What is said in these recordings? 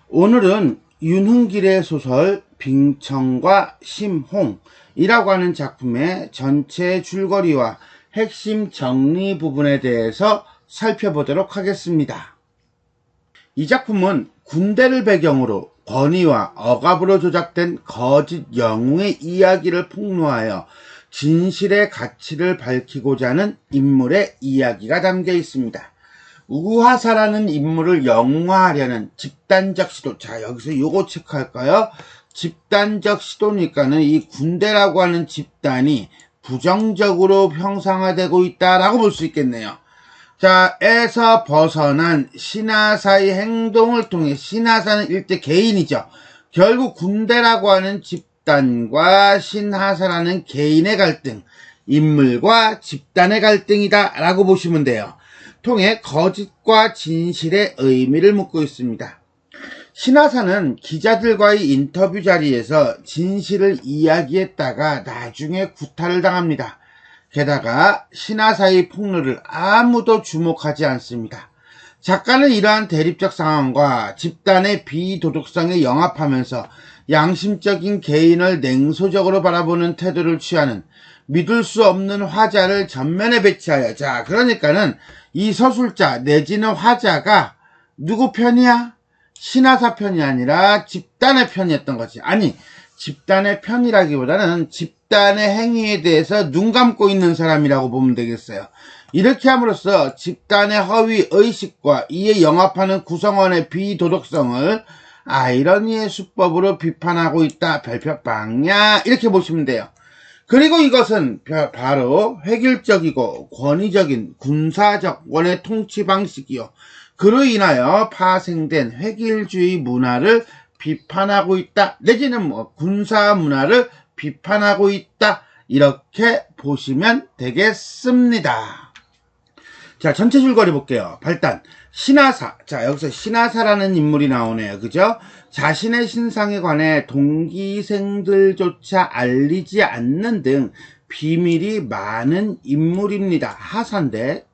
오늘은 윤흥길의 소설 빙청과 심홍이라고 하는 작품의 전체 줄거리와 핵심 정리 부분에 대해서 살펴보도록 하겠습니다. 이 작품은 군대를 배경으로 권위와 억압으로 조작된 거짓 영웅의 이야기를 폭로하여 진실의 가치를 밝히고자 하는 인물의 이야기가 담겨 있습니다. 우화사라는 인물을 영화하려는 집단적 시도. 자, 여기서 요거 체크할까요? 집단적 시도니까는 이 군대라고 하는 집단이 부정적으로 형상화되고 있다라고 볼 수 있겠네요. 자, 에서 벗어난 신하사의 행동을 통해, 신하사는 일대 개인이죠. 결국 군대라고 하는 집단과 신하사라는 개인의 갈등, 인물과 집단의 갈등이다 라고 보시면 돼요. 통해 거짓과 진실의 의미를 묻고 있습니다. 신하사는 기자들과의 인터뷰 자리에서 진실을 이야기했다가 나중에 구타를 당합니다. 게다가 신하사의 폭로를 아무도 주목하지 않습니다. 작가는 이러한 대립적 상황과 집단의 비도덕성에 영합하면서 양심적인 개인을 냉소적으로 바라보는 태도를 취하는 믿을 수 없는 화자를 전면에 배치하여, 자, 그러니까는 이 서술자 내지는 화자가 누구 편이야? 신하사 편이 아니라 집단의 편이었던 거지. 아니, 집단의 편이라기보다는 집단의 행위에 대해서 눈 감고 있는 사람이라고 보면 되겠어요. 이렇게 함으로써 집단의 허위 의식과 이에 영합하는 구성원의 비도덕성을 아이러니의 수법으로 비판하고 있다. 별표빵야, 이렇게 보시면 돼요. 그리고 이것은 바로 획일적이고 권위적인 군사정권의 통치 방식이요, 그로 인하여 파생된 획일주의 문화를 비판하고 있다, 내지는 군사 문화를 비판하고 있다, 이렇게 보시면 되겠습니다. 자, 전체 줄거리 볼게요. 발단, 신하사. 자, 여기서 신하사라는 인물이 나오네요. 그죠? 자신의 신상에 관해 동기생들조차 알리지 않는 등 비밀이 많은 인물입니다. 하사인데,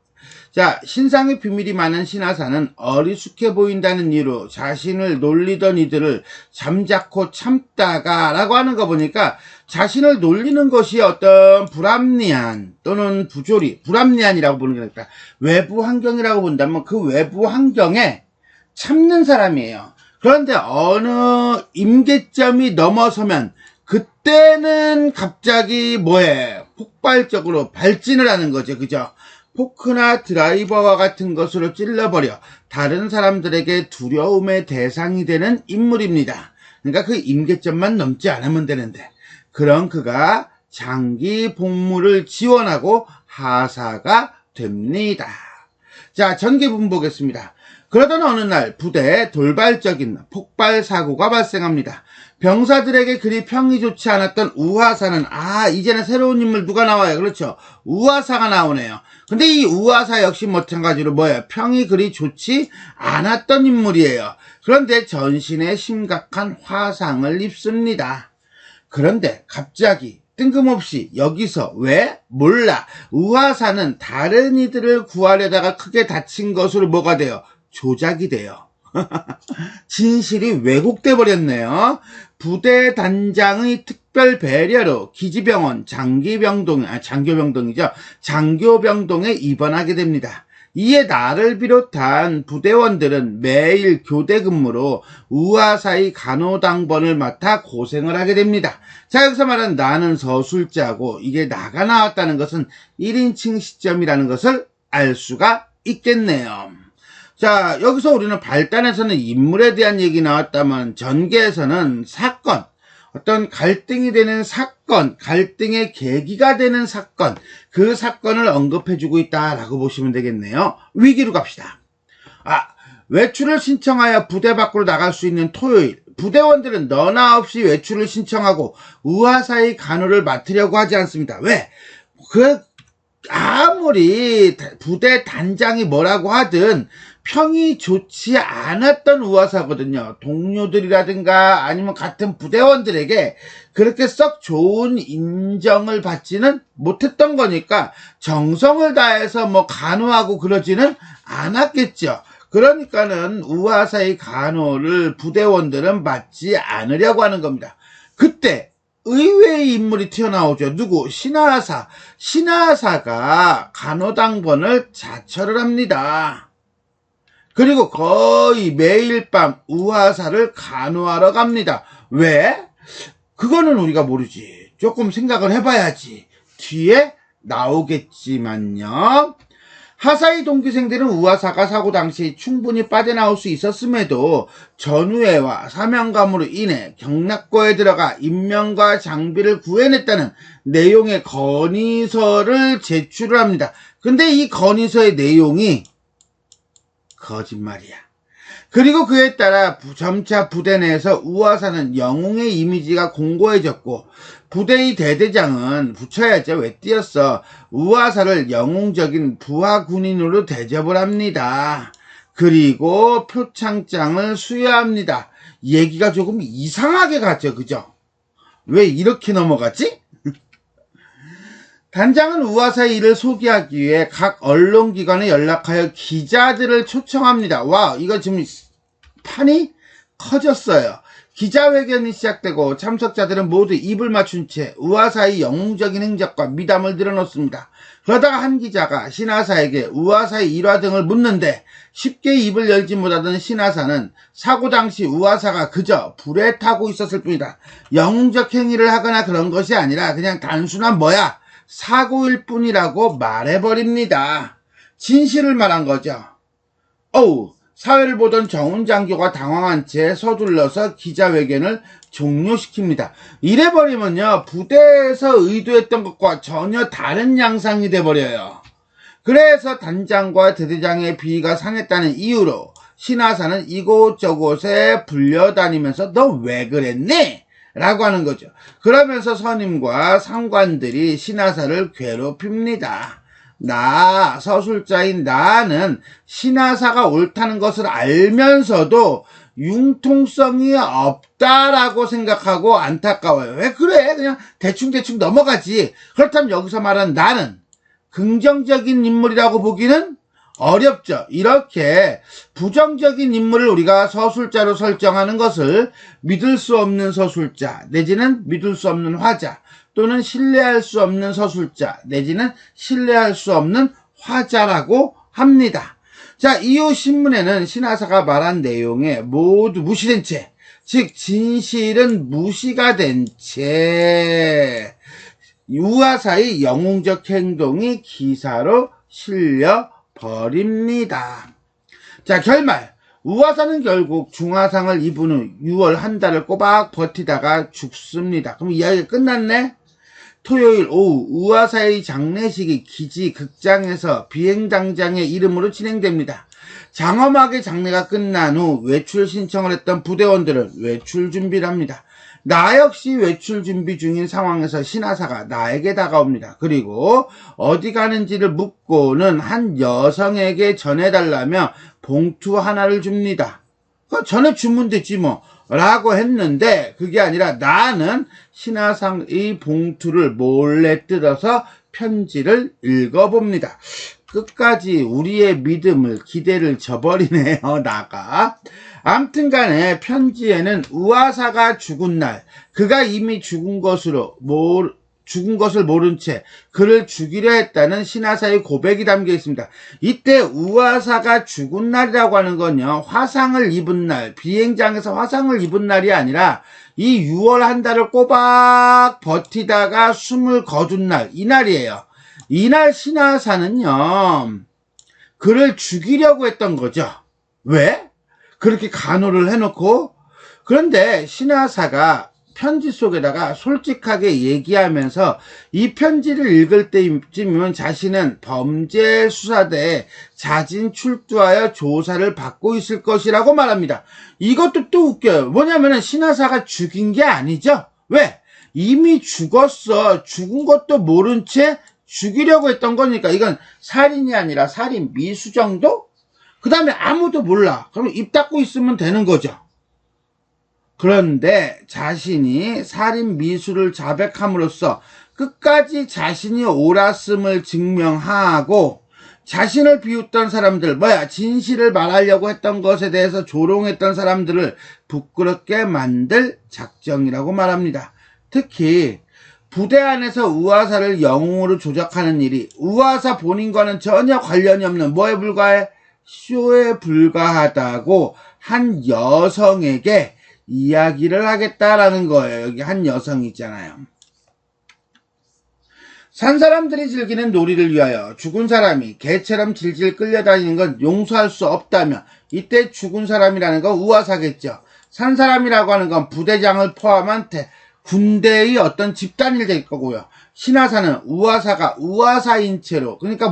자, 신상의 비밀이 많은 신하사는 어리숙해 보인다는 이유로 자신을 놀리던 이들을 잠자코 참다가 라고 하는 거 보니까 자신을 놀리는 것이 어떤 불합리한 또는 부조리, 불합리한이라고 보는 게 아니라 외부 환경이라고 본다면 그 외부 환경에 참는 사람이에요. 그런데 어느 임계점이 넘어서면 그때는 갑자기 폭발적으로 발진을 하는 거죠. 그죠? 포크나 드라이버와 같은 것으로 찔러버려 다른 사람들에게 두려움의 대상이 되는 인물입니다. 그러니까 그 임계점만 넘지 않으면 되는데, 그런 그가 장기 복무를 지원하고 하사가 됩니다. 자, 전개부분 보겠습니다. 그러던 어느 날 부대에 돌발적인 폭발 사고가 발생합니다. 병사들에게 그리 평이 좋지 않았던 우화사는, 이제는 새로운 인물 누가 나와요? 그렇죠. 우화사가 나오네요. 근데 이 우화사 역시 마찬가지로 평이 그리 좋지 않았던 인물이에요. 그런데 전신에 심각한 화상을 입습니다. 그런데 갑자기 뜬금없이 여기서 왜? 몰라. 우화사는 다른 이들을 구하려다가 크게 다친 것으로 뭐가 돼요? 조작이 돼요. 진실이 왜곡돼 버렸네요. 부대 단장의 특별 배려로 기지병원 장교병동에 입원하게 됩니다. 이에 나를 비롯한 부대원들은 매일 교대 근무로 우화사의 간호당번을 맡아 고생을 하게 됩니다. 자, 여기서 말하는 나는 서술자고 이게 나가 나왔다는 것은 1인칭 시점이라는 것을 알 수가 있겠네요. 자, 여기서 우리는 발단에서는 인물에 대한 얘기 나왔다면 전개에서는 사건, 어떤 갈등이 되는 사건, 갈등의 계기가 되는 사건, 그 사건을 언급해주고 있다라고 보시면 되겠네요. 위기로 갑시다. 외출을 신청하여 부대 밖으로 나갈 수 있는 토요일, 부대원들은 너나 없이 외출을 신청하고 우화사의 간호를 맡으려고 하지 않습니다. 왜? 아무리 부대 단장이 뭐라고 하든 평이 좋지 않았던 우화사거든요. 동료들이라든가 아니면 같은 부대원들에게 그렇게 썩 좋은 인정을 받지는 못했던 거니까 정성을 다해서 간호하고 그러지는 않았겠죠. 그러니까는 우아사의 간호를 부대원들은 받지 않으려고 하는 겁니다. 그때 의외의 인물이 튀어나오죠. 누구? 신하사. 신하사가 간호당번을 자처를 합니다. 그리고 거의 매일 밤 우아사를 간호하러 갑니다. 왜? 그거는 우리가 모르지. 조금 생각을 해봐야지. 뒤에 나오겠지만요. 하사의 동기생들은 우아사가 사고 당시 충분히 빠져나올 수 있었음에도 전우회와 사명감으로 인해 경락고에 들어가 인명과 장비를 구해냈다는 내용의 건의서를 제출을 합니다. 근데 이 건의서의 내용이 거짓말이야. 그리고 그에 따라 점차 부대 내에서 우아사는 영웅의 이미지가 공고해졌고 부대의 대대장은 붙여야죠. 왜 띄었어? 우아사를 영웅적인 부하 군인으로 대접을 합니다. 그리고 표창장을 수여합니다. 얘기가 조금 이상하게 갔죠. 그죠? 왜 이렇게 넘어갔지? 단장은 우아사의 일을 소개하기 위해 각 언론기관에 연락하여 기자들을 초청합니다. 와, 이거 지금 판이 커졌어요. 기자회견이 시작되고 참석자들은 모두 입을 맞춘 채 우아사의 영웅적인 행적과 미담을 늘어놓습니다. 그러다가 한 기자가 신하사에게 우아사의 일화 등을 묻는데 쉽게 입을 열지 못하던 신하사는 사고 당시 우아사가 그저 불에 타고 있었을 뿐이다. 영웅적 행위를 하거나 그런 것이 아니라 그냥 단순한 사고일 뿐이라고 말해버립니다. 진실을 말한 거죠. 사회를 보던 정훈 장교가 당황한 채 서둘러서 기자회견을 종료시킵니다. 이래버리면요, 부대에서 의도했던 것과 전혀 다른 양상이 돼버려요. 그래서 단장과 대대장의 비위가 상했다는 이유로 신하사는 이곳저곳에 불려다니면서 너 왜 그랬니? 라고 하는 거죠. 그러면서 선임과 상관들이 신하사를 괴롭힙니다. 서술자인 나는 신하사가 옳다는 것을 알면서도 융통성이 없다라고 생각하고 안타까워요. 왜 그래? 그냥 대충 넘어가지. 그렇다면 여기서 말하는 나는 긍정적인 인물이라고 보기는 어렵죠. 이렇게 부정적인 인물을 우리가 서술자로 설정하는 것을 믿을 수 없는 서술자 내지는 믿을 수 없는 화자 또는 신뢰할 수 없는 서술자 내지는 신뢰할 수 없는 화자라고 합니다. 자, 이후 신문에는 신하사가 말한 내용에 모두 무시된 채, 즉 진실은 무시가 된 채 우아사의 영웅적 행동이 기사로 실려 버립니다. 자, 결말. 우아사는 결국 중화상을 입은 후 6월 한 달을 꼬박 버티다가 죽습니다. 그럼 이야기가 끝났네? 토요일 오후 우아사의 장례식이 기지 극장에서 비행장장의 이름으로 진행됩니다. 장엄하게 장례가 끝난 후 외출 신청을 했던 부대원들은 외출 준비를 합니다. 나 역시 외출 준비 중인 상황에서 신하사가 나에게 다가옵니다. 그리고 어디 가는지를 묻고는 한 여성에게 전해달라며 봉투 하나를 줍니다. 전에 주면 되지 라고 했는데 그게 아니라 나는 신하사의 봉투를 몰래 뜯어서 편지를 읽어봅니다. 끝까지 우리의 믿음을 기대를 저버리네요. 암튼 간에 편지에는 우아사가 죽은 날 그가 이미 죽은 것을 모른 채 그를 죽이려 했다는 신하사의 고백이 담겨 있습니다. 이때 우아사가 죽은 날이라고 하는 건요, 화상을 입은 날, 비행장에서 화상을 입은 날이 아니라 이 6월 한 달을 꼬박 버티다가 숨을 거둔 날, 이 날이에요. 이날 신하사는요, 그를 죽이려고 했던 거죠. 왜? 그렇게 간호를 해놓고. 그런데 신하사가 편지 속에다가 솔직하게 얘기하면서 이 편지를 읽을 때쯤이면 자신은 범죄 수사대에 자진 출두하여 조사를 받고 있을 것이라고 말합니다. 이것도 또 웃겨요. 뭐냐면은 신하사가 죽인 게 아니죠. 왜? 이미 죽었어. 죽은 것도 모른 채 죽이려고 했던 거니까 이건 살인이 아니라 살인 미수 정도? 그 다음에 아무도 몰라. 그럼 입 닫고 있으면 되는 거죠. 그런데 자신이 살인 미수를 자백함으로써 끝까지 자신이 옳았음을 증명하고 자신을 비웃던 사람들, 진실을 말하려고 했던 것에 대해서 조롱했던 사람들을 부끄럽게 만들 작정이라고 말합니다. 특히 부대 안에서 우화사를 영웅으로 조작하는 일이 우화사 본인과는 전혀 관련이 없는 뭐에 불과해? 쇼에 불과하다고 한 여성에게 이야기를 하겠다라는 거예요. 여기 한 여성이 있잖아요. 산 사람들이 즐기는 놀이를 위하여 죽은 사람이 개처럼 질질 끌려다니는 건 용서할 수 없다며 이때 죽은 사람이라는 건 우화사겠죠. 산 사람이라고 하는 건 부대장을 포함한 군대의 어떤 집단이 될 거고요. 신화사는 우화사가 우화사인 채로, 그러니까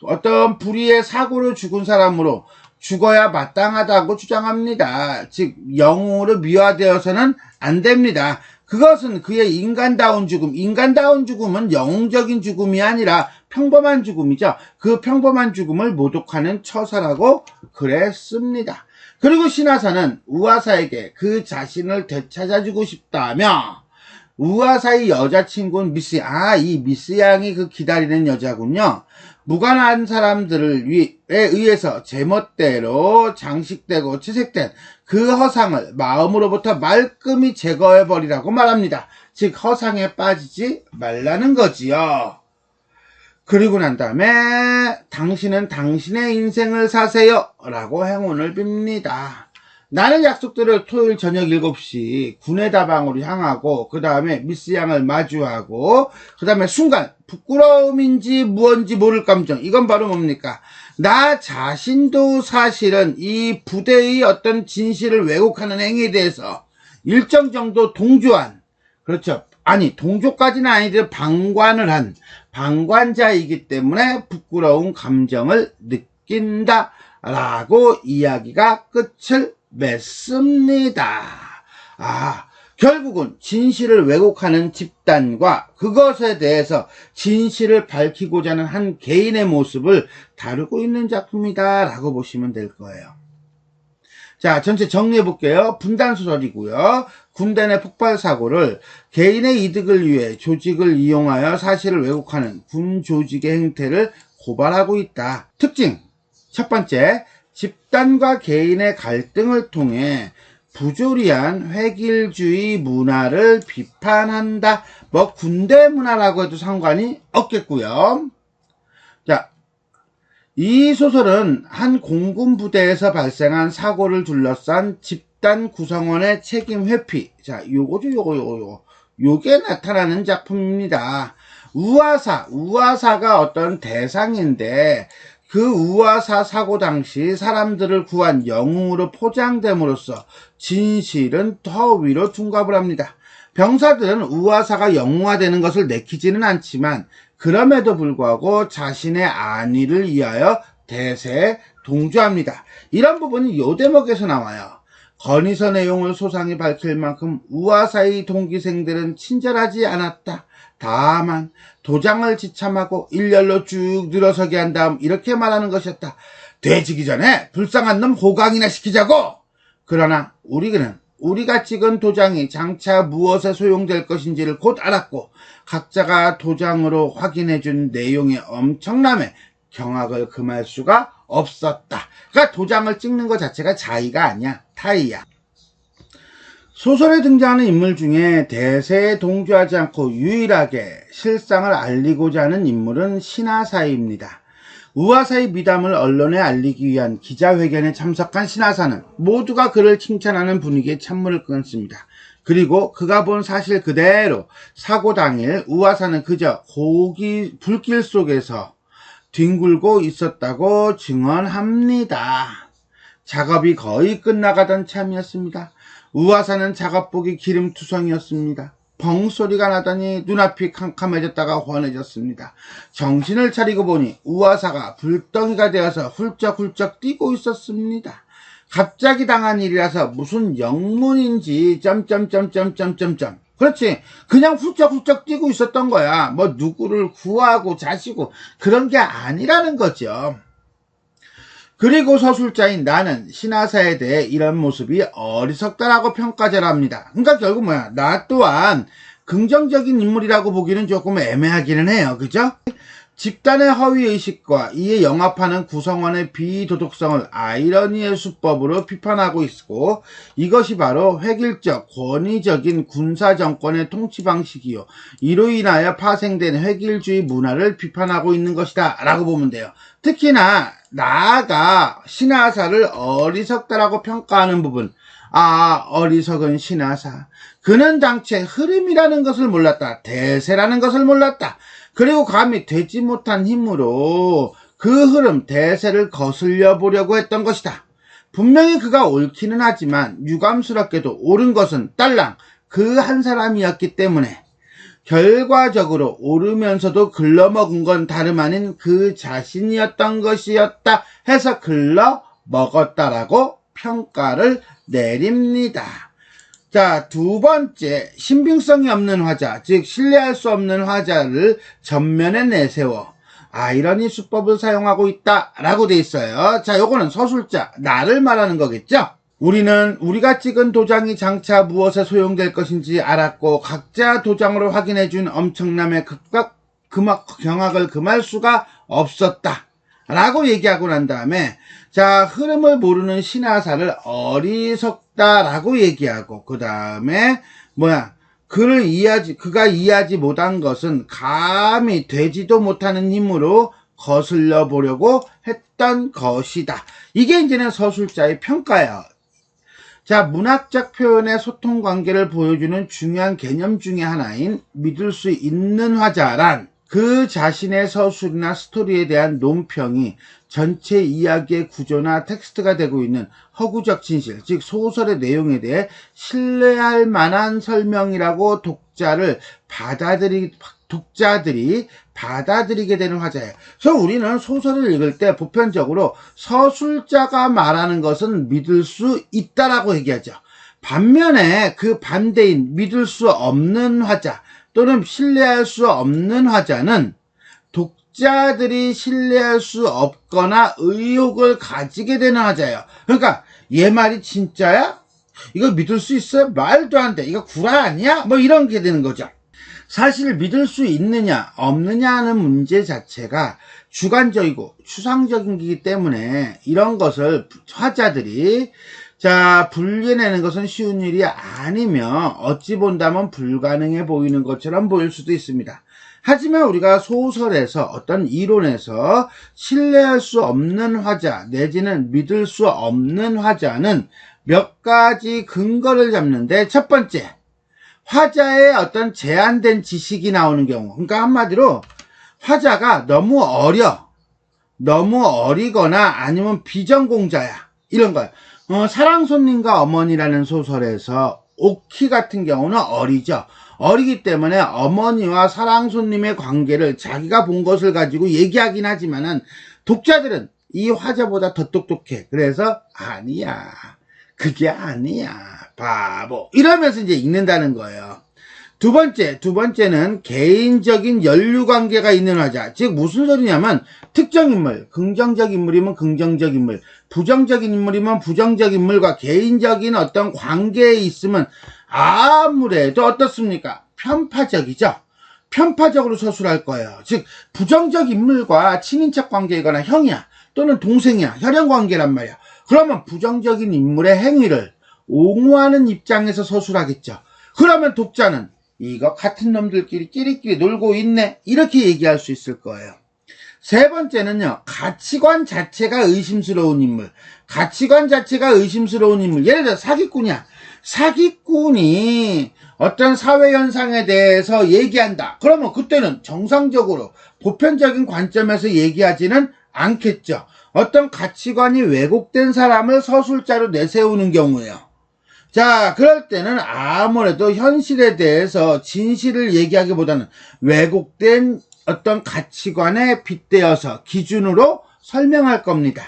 어떤 불의의 사고로 죽은 사람으로 죽어야 마땅하다고 주장합니다. 즉 영웅으로 미화되어서는 안 됩니다. 그것은 그의 인간다운 죽음은 영웅적인 죽음이 아니라 평범한 죽음이죠. 그 평범한 죽음을 모독하는 처사라고 그랬습니다. 그리고 신화사는 우화사에게 그 자신을 되찾아주고 싶다며 우화사의 여자친구는 미스, 이 미스 양이 그 기다리는 여자군요. 무관한 사람들에 의해서 제멋대로 장식되고 채색된 그 허상을 마음으로부터 말끔히 제거해버리라고 말합니다. 즉 허상에 빠지지 말라는 거지요. 그리고 난 다음에 당신은 당신의 인생을 사세요 라고 행운을 빕니다. 나는 약속대로 토요일 저녁 7시 군의 다방으로 향하고 그 다음에 미스 양을 마주하고 그 다음에 순간 부끄러움인지 무언지 모를 감정, 이건 바로 뭡니까? 나 자신도 사실은 이 부대의 어떤 진실을 왜곡하는 행위에 대해서 일정 정도 동조한, 그렇죠, 동조까지는 아니더라도 방관을 한 방관자이기 때문에 부끄러운 감정을 느낀다 라고 이야기가 끝을 맺습니다. 결국은 진실을 왜곡하는 집단과 그것에 대해서 진실을 밝히고자 하는 한 개인의 모습을 다루고 있는 작품이다 라고 보시면 될 거예요. 자, 전체 정리해 볼게요. 분단소설이고요. 군대 내 폭발사고를 개인의 이득을 위해 조직을 이용하여 사실을 왜곡하는 군 조직의 행태를 고발하고 있다. 특징 첫 번째, 집단과 개인의 갈등을 통해 부조리한 획일주의 문화를 비판한다. 군대 문화라고 해도 상관이 없겠고요. 자, 이 소설은 한 공군 부대에서 발생한 사고를 둘러싼 집단 구성원의 책임 회피. 자, 요게 나타나는 작품입니다. 우화사가 어떤 대상인데 그 우화사 사고 당시 사람들을 구한 영웅으로 포장됨으로써 진실은 더 위로 둔갑을 합니다. 병사들은 우화사가 영웅화되는 것을 내키지는 않지만 그럼에도 불구하고 자신의 안위를 위하여 대세에 동조합니다. 이런 부분이 요 대목에서 나와요. 건의서 내용을 소상히 밝힐 만큼 우화사의 동기생들은 친절하지 않았다. 다만 도장을 지참하고 일렬로 쭉 늘어서게 한 다음 이렇게 말하는 것이었다. 돼지기 전에 불쌍한 놈 호강이나 시키자고. 그러나 우리가 찍은 도장이 장차 무엇에 소용될 것인지를 곧 알았고 각자가 도장으로 확인해준 내용의 엄청남에 경악을 금할 수가 없었다. 그러니까 도장을 찍는 것 자체가 자의가 아니야, 타의야. 소설에 등장하는 인물 중에 대세에 동조하지 않고 유일하게 실상을 알리고자 하는 인물은 신화사입니다. 우화사의 미담을 언론에 알리기 위한 기자회견에 참석한 신화사는 모두가 그를 칭찬하는 분위기에 찬물을 끊습니다. 그리고 그가 본 사실 그대로 사고 당일 우화사는 그저 불길 속에서 뒹굴고 있었다고 증언합니다. 작업이 거의 끝나가던 참이었습니다. 우화사는 작업복이 기름투성이었습니다. 벙소리가 나더니 눈앞이 캄캄해졌다가 환해졌습니다. 정신을 차리고 보니 우화사가 불덩이가 되어서 훌쩍훌쩍 뛰고 있었습니다. 갑자기 당한 일이라서 무슨 영문인지 그렇지, 그냥 훌쩍훌쩍 뛰고 있었던 거야. 누구를 구하고 자시고 그런 게 아니라는 거죠. 그리고 서술자인 나는 신화사에 대해 이런 모습이 어리석다라고 평가절합니다. 그러니까 결국 나 또한 긍정적인 인물이라고 보기는 조금 애매하기는 해요. 그죠? 집단의 허위의식과 이에 영합하는 구성원의 비도덕성을 아이러니의 수법으로 비판하고 있고, 이것이 바로 획일적, 권위적인 군사정권의 통치 방식이요, 이로 인하여 파생된 획일주의 문화를 비판하고 있는 것이다 라고 보면 돼요. 특히나 나아가 신하사를 어리석다라고 평가하는 부분, 어리석은 신하사. 그는 당최 흐름이라는 것을 몰랐다. 대세라는 것을 몰랐다. 그리고 감히 되지 못한 힘으로 그 흐름, 대세를 거슬려 보려고 했던 것이다. 분명히 그가 옳기는 하지만 유감스럽게도 옳은 것은 딸랑 그 한 사람이었기 때문에 결과적으로 오르면서도 글러먹은 건 다름 아닌 그 자신이었던 것이었다 해서 글러먹었다라고 평가를 내립니다. 자, 두 번째, 신빙성이 없는 화자, 즉 신뢰할 수 없는 화자를 전면에 내세워 아이러니 수법을 사용하고 있다라고 돼 있어요. 자, 요거는 서술자, 나를 말하는 거겠죠? 우리는 우리가 찍은 도장이 장차 무엇에 소용될 것인지 알았고 각자 도장으로 확인해준 엄청남의 경악을 금할 수가 없었다 라고 얘기하고 난 다음에, 자, 흐름을 모르는 신하사를 어리석다라고 얘기하고, 그 다음에 그가 이해하지 못한 것은 감히 되지도 못하는 힘으로 거슬려 보려고 했던 것이다. 이게 이제는 서술자의 평가예요. 자, 문학적 표현의 소통 관계를 보여주는 중요한 개념 중에 하나인 믿을 수 있는 화자란 그 자신의 서술이나 스토리에 대한 논평이 전체 이야기의 구조나 텍스트가 되고 있는 허구적 진실, 즉 소설의 내용에 대해 신뢰할 만한 설명이라고 독자들이 받아들이게 되는 화자예요. 그래서 우리는 소설을 읽을 때 보편적으로 서술자가 말하는 것은 믿을 수 있다라고 얘기하죠. 반면에 그 반대인 믿을 수 없는 화자 또는 신뢰할 수 없는 화자는 독자들이 신뢰할 수 없거나 의혹을 가지게 되는 화자예요. 그러니까 얘 말이 진짜야? 이거 믿을 수 있어? 말도 안 돼. 이거 구라 아니야? 뭐 이런 게 되는 거죠. 사실 믿을 수 있느냐 없느냐 하는 문제 자체가 주관적이고 추상적이기 때문에 이런 것을 화자들이 분리해내는 것은 쉬운 일이 아니며 어찌 본다면 불가능해 보이는 것처럼 보일 수도 있습니다. 하지만 우리가 소설에서 어떤 이론에서 신뢰할 수 없는 화자 내지는 믿을 수 없는 화자는 몇 가지 근거를 잡는데, 첫 번째, 화자의 어떤 제한된 지식이 나오는 경우, 그러니까 한마디로 화자가 너무 어리거나 아니면 비전공자야, 이런 거야. 사랑손님과 어머니라는 소설에서 오키 같은 경우는 어리죠. 어리기 때문에 어머니와 사랑손님의 관계를 자기가 본 것을 가지고 얘기하긴 하지만은 독자들은 이 화자보다 더 똑똑해. 그래서 아니야, 그게 아니야, 바보, 이러면서 이제 읽는다는 거예요. 두 번째는 개인적인 연루관계가 있는 화자. 즉 무슨 소리냐면 특정 인물, 긍정적 인물이면 긍정적 인물, 부정적인 인물이면 부정적 인물과 개인적인 어떤 관계에 있으면 아무래도 어떻습니까? 편파적이죠. 편파적으로 서술할 거예요. 즉 부정적 인물과 친인척 관계이거나 형이야 또는 동생이야, 혈연관계란 말이야. 그러면 부정적인 인물의 행위를 옹호하는 입장에서 서술하겠죠. 그러면 독자는 이거 같은 놈들끼리 끼리끼리 놀고 있네, 이렇게 얘기할 수 있을 거예요. 세 번째는요, 가치관 자체가 의심스러운 인물. 예를 들어 사기꾼이야. 사기꾼이 어떤 사회 현상에 대해서 얘기한다. 그러면 그때는 정상적으로 보편적인 관점에서 얘기하지는 않겠죠. 어떤 가치관이 왜곡된 사람을 서술자로 내세우는 경우예요. 자, 그럴 때는 아무래도 현실에 대해서 진실을 얘기하기보다는 왜곡된 어떤 가치관에 빗대어서 기준으로 설명할 겁니다.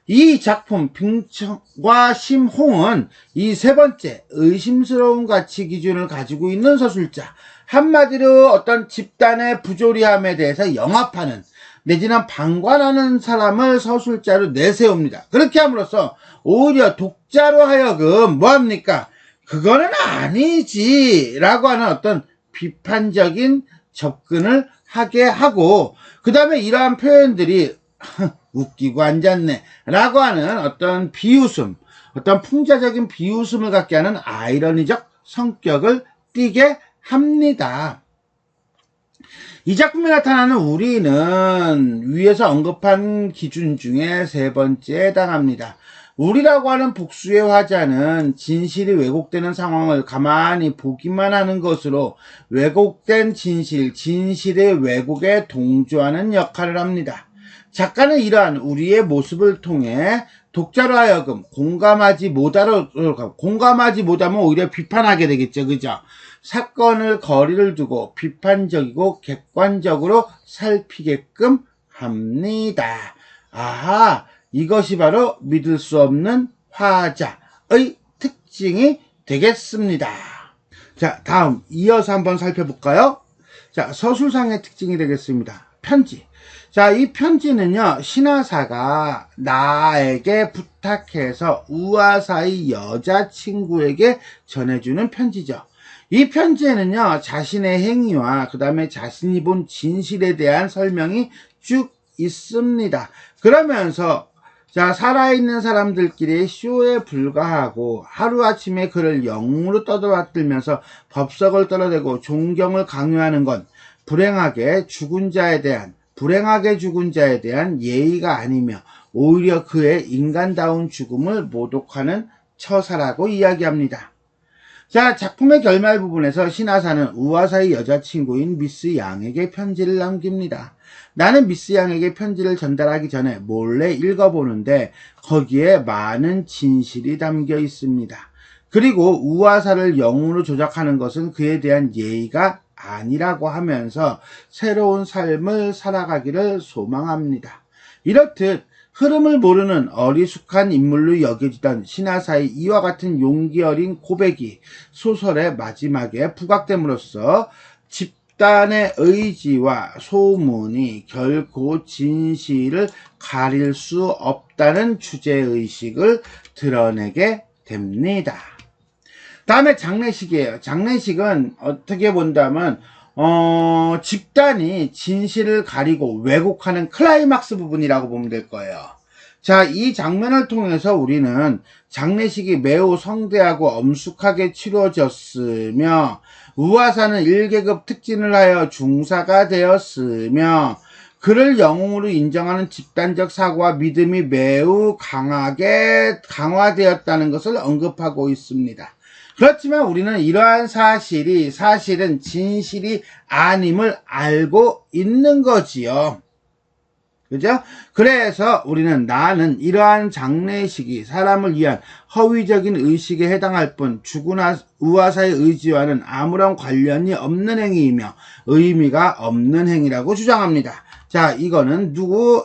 이 작품 빙청과 심홍은 이 세 번째 의심스러운 가치 기준을 가지고 있는 서술자, 한마디로 어떤 집단의 부조리함에 대해서 영합하는 내지는 방관하는 사람을 서술자로 내세웁니다. 그렇게 함으로써 오히려 독자로 하여금 뭐합니까? 그거는 아니지 라고 하는 어떤 비판적인 접근을 하게 하고, 그 다음에 이러한 표현들이 웃기고 앉았네 라고 하는 어떤 비웃음, 어떤 풍자적인 비웃음을 갖게 하는 아이러니적 성격을 띠게 합니다. 이 작품에 나타나는 우리는 위에서 언급한 기준 중에 세 번째에 해당합니다. 우리라고 하는 복수의 화자는 진실이 왜곡되는 상황을 가만히 보기만 하는 것으로 왜곡된 진실의 왜곡에 동조하는 역할을 합니다. 작가는 이러한 우리의 모습을 통해 독자로 하여금 공감하지 못하면 오히려 비판하게 되겠죠. 그죠? 사건을 거리를 두고 비판적이고 객관적으로 살피게끔 합니다. 아하, 이것이 바로 믿을 수 없는 화자의 특징이 되겠습니다. 자, 다음 이어서 한번 살펴볼까요? 자, 서술상의 특징이 되겠습니다. 편지. 자, 이 편지는요, 신하사가 나에게 부탁해서 우아사의 여자친구에게 전해주는 편지죠. 이 편지에는요, 자신의 행위와 그 다음에 자신이 본 진실에 대한 설명이 쭉 있습니다. 그러면서 자, 살아있는 사람들끼리 쇼에 불과하고 하루아침에 그를 영으로 떠들어들면서 법석을 떨어대고 존경을 강요하는 건 불행하게 죽은 자에 대한 예의가 아니며 오히려 그의 인간다운 죽음을 모독하는 처사라고 이야기합니다. 자, 작품의 결말 부분에서 신하사는 우아사의 여자친구인 미스 양에게 편지를 남깁니다. 나는 미스 양에게 편지를 전달하기 전에 몰래 읽어보는데 거기에 많은 진실이 담겨 있습니다. 그리고 우아사를 영으로 조작하는 것은 그에 대한 예의가 아니라고 하면서 새로운 삶을 살아가기를 소망합니다. 이렇듯 흐름을 모르는 어리숙한 인물로 여겨지던 신하사의 이와 같은 용기 어린 고백이 소설의 마지막에 부각됨으로써 집단의 의지와 소문이 결코 진실을 가릴 수 없다는 주제의식을 드러내게 됩니다. 다음에 장례식이에요. 장례식은 어떻게 본다면 집단이 진실을 가리고 왜곡하는 클라이막스 부분이라고 보면 될 거예요. 자, 이 장면을 통해서 우리는 장례식이 매우 성대하고 엄숙하게 치러졌으며 우아사는 1계급 특진을 하여 중사가 되었으며 그를 영웅으로 인정하는 집단적 사고와 믿음이 매우 강하게 강화되었다는 것을 언급하고 있습니다. 그렇지만 우리는 이러한 사실은 진실이 아님을 알고 있는 거지요. 그죠? 그래서 나는 이러한 장례식이 사람을 위한 허위적인 의식에 해당할 뿐 죽으나 우아사의 의지와는 아무런 관련이 없는 행위이며 의미가 없는 행위라고 주장합니다. 자, 이거는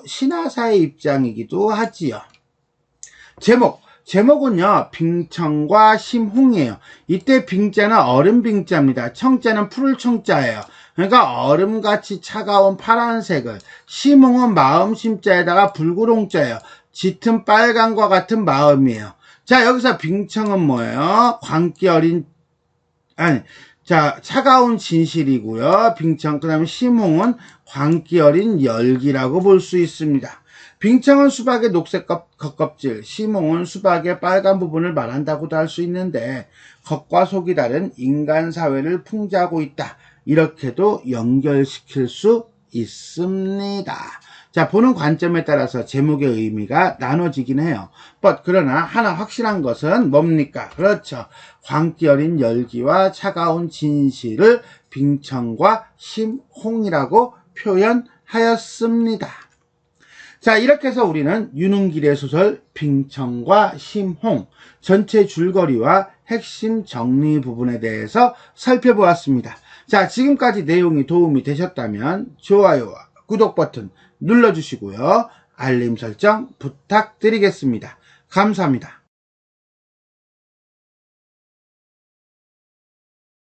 신하사의 입장이기도 하지요. 제목은요, 빙청과 심홍이에요. 이때 빙자는 얼음 빙자입니다. 청자는 푸를 청자예요. 그러니까 얼음같이 차가운 파란색을, 심홍은 마음 심자에다가 붉은 홍자예요. 짙은 빨간과 같은 마음이에요. 자, 여기서 빙청은 뭐예요? 차가운 진실이고요. 빙청, 그 다음에 심홍은 광기 어린 열기라고 볼 수 있습니다. 빙청은 수박의 녹색 겉껍질, 심홍은 수박의 빨간 부분을 말한다고도 할 수 있는데 겉과 속이 다른 인간 사회를 풍자하고 있다. 이렇게도 연결시킬 수 있습니다. 자, 보는 관점에 따라서 제목의 의미가 나눠지긴 해요. 그러나 하나 확실한 것은 뭡니까? 그렇죠. 광기 어린 열기와 차가운 진실을 빙청과 심홍이라고 표현하였습니다. 자, 이렇게 해서 우리는 윤은길의 소설 빙청과 심홍 전체 줄거리와 핵심 정리 부분에 대해서 살펴보았습니다. 자, 지금까지 내용이 도움이 되셨다면 좋아요와 구독 버튼 눌러주시고요. 알림 설정 부탁드리겠습니다. 감사합니다.